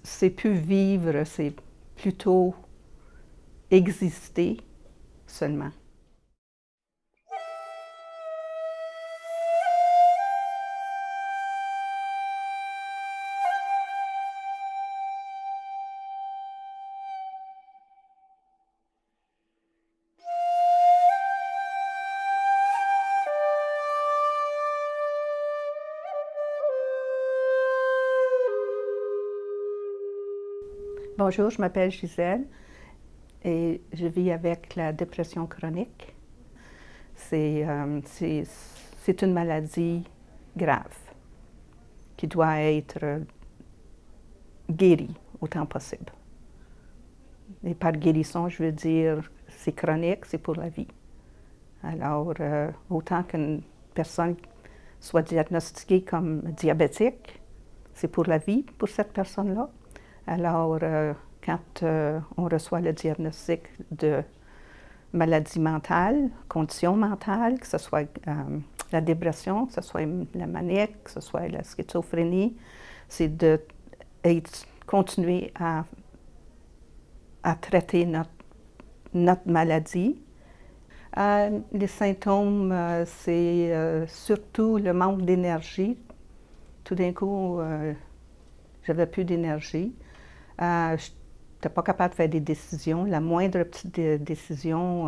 c'est plus vivre, c'est plutôt exister seulement. Bonjour, je m'appelle Gisèle et je vis avec la dépression chronique. C'est une maladie grave qui doit être guérie autant possible. Et par guérison, je veux dire, c'est chronique, c'est pour la vie. Alors, autant qu'une personne soit diagnostiquée comme diabétique, c'est pour la vie pour cette personne-là. Alors, quand on reçoit le diagnostic de maladie mentale, condition mentale, que ce soit la dépression, que ce soit la maniaque, que ce soit la schizophrénie, c'est de continuer à traiter notre maladie. Les symptômes, c'est surtout le manque d'énergie. Tout d'un coup, j'avais plus d'énergie. Je n'étais pas capable de faire des décisions. La moindre petite décision,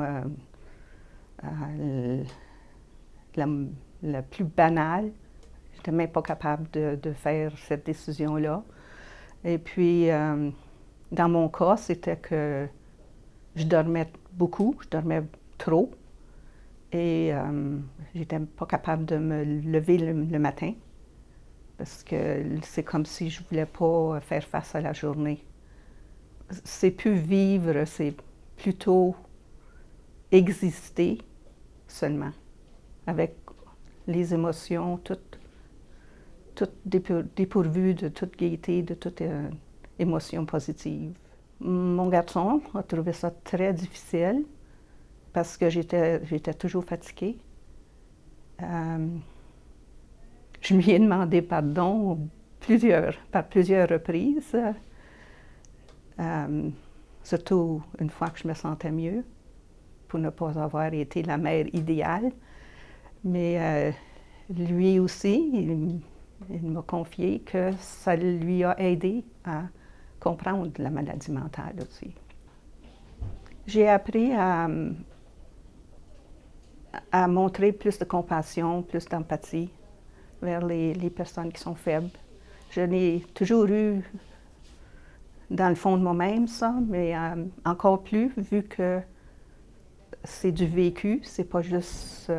la plus banale, je n'étais même pas capable de faire cette décision-là. Et puis, dans mon cas, c'était que je dormais beaucoup, je dormais trop. Et j'étais pas capable de me lever le matin parce que c'est comme si je voulais pas faire face à la journée. C'est plus vivre, c'est plutôt exister seulement, avec les émotions toutes dépourvues de toute gaieté, de toute émotion positive. Mon garçon a trouvé ça très difficile parce que j'étais toujours fatiguée. Je lui ai demandé pardon par plusieurs reprises, surtout une fois que je me sentais mieux, pour ne pas avoir été la mère idéale. Mais lui aussi, il m'a confié que ça lui a aidé à comprendre la maladie mentale aussi. J'ai appris à montrer plus de compassion, plus d'empathie vers les personnes qui sont faibles. Je l'ai toujours eu dans le fond de moi-même, ça, mais encore plus, vu que c'est du vécu, c'est pas juste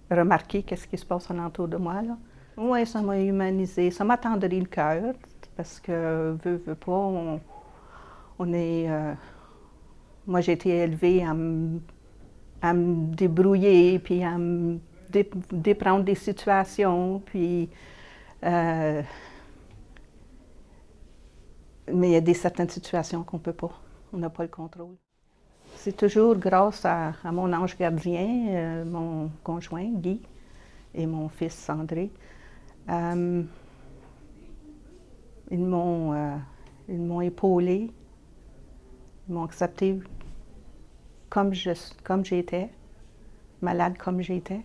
remarquer qu'est-ce qui se passe alentour de moi, là. Oui, ça m'a humanisé, ça m'a tendri le cœur, parce que, veut pas, on est... moi, j'ai été élevée à me débrouiller, puis à me déprendre des situations, puis... mais il y a certaines situations qu'on ne peut pas, on n'a pas le contrôle. C'est toujours grâce à mon ange gardien, mon conjoint Guy, et mon fils André. Ils m'ont épaulée, ils m'ont acceptée comme j'étais, malade comme j'étais.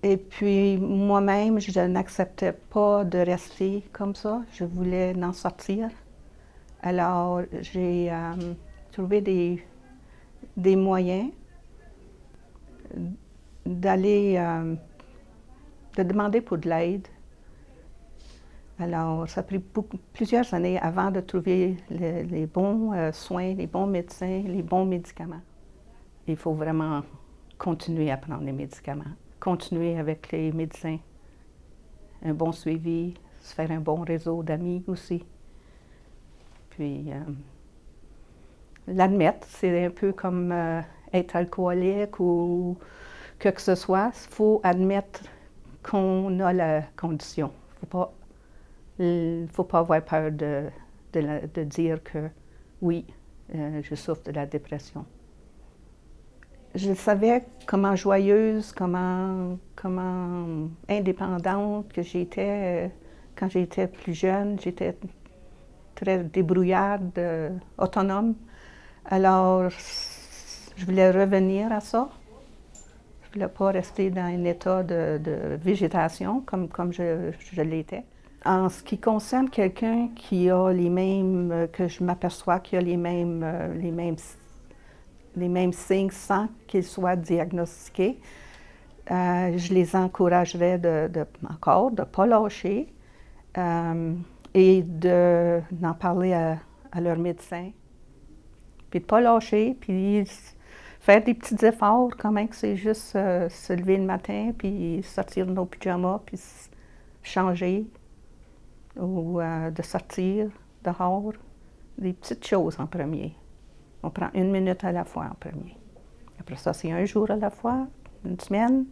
Et puis moi-même, je n'acceptais pas de rester comme ça, je voulais en sortir. Alors j'ai trouvé des moyens de demander pour de l'aide. Alors, ça a pris plusieurs années avant de trouver les bons soins, les bons médecins, les bons médicaments. Il faut vraiment continuer à prendre les médicaments, continuer avec les médecins, un bon suivi, se faire un bon réseau d'amis aussi. Puis, l'admettre, c'est un peu comme être alcoolique ou que ce soit. Il faut admettre qu'on a la condition. Il ne faut pas avoir peur de dire que oui, je souffre de la dépression. Je savais comment joyeuse, comment indépendante que j'étais Quand j'étais plus jeune, j'étais très débrouillarde, autonome. Alors, je voulais revenir à ça. Je ne voulais pas rester dans un état de végétation comme je l'étais. En ce qui concerne quelqu'un qui a les mêmes, que je m'aperçois qu'il a les mêmes signes sans qu'il soit diagnostiqué, je les encouragerais encore de ne pas lâcher et d'en parler à leur médecin. Puis de ne pas lâcher, puis faire des petits efforts, quand même, que c'est juste se lever le matin, puis sortir de nos pyjamas, puis changer, ou de sortir dehors. Des petites choses en premier. On prend 1 minute à la fois en premier. Après ça, c'est 1 jour à la fois, 1 semaine.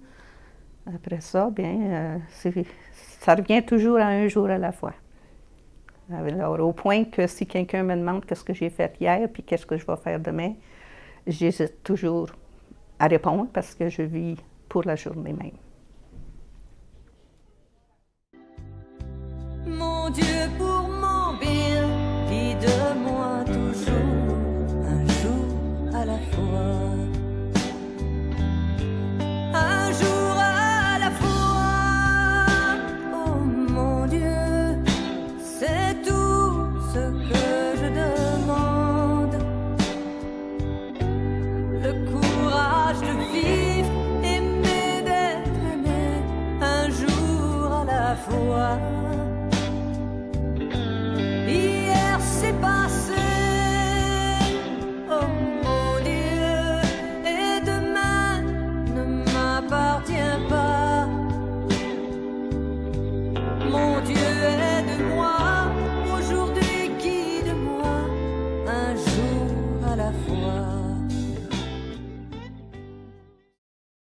Après ça, bien, ça revient toujours à 1 jour à la fois. Alors, au point que si quelqu'un me demande qu'est-ce que j'ai fait hier, puis qu'est-ce que je vais faire demain, j'hésite toujours à répondre parce que je vis pour la journée même. Mon Dieu, pour mon bien, vie de